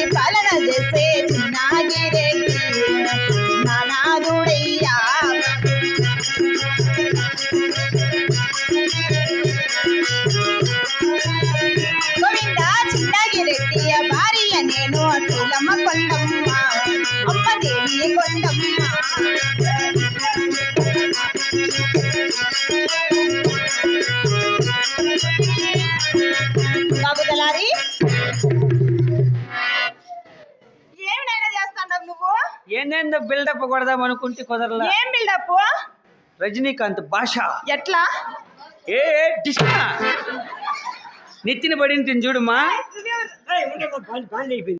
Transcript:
పాలన చేసే చిన్నాగిరెడ్డి నానాదుడయ్యా గోవింద చిన్నాగిరెడ్డి భార్య నేను శీలమ్మ కొండమ్మ అమ్మదేవి కొండమ్మ బాబుదలారి ఏమైనా చేస్తావు నువ్వు ఏందేందో బిల్డప్ కొడదాం అనుకుంటే కుదరలా ఏం బిల్డప్ రజనీకాంత్ భాష ఎట్లా ఏ నెత్తిన పడింది చూడమ్మా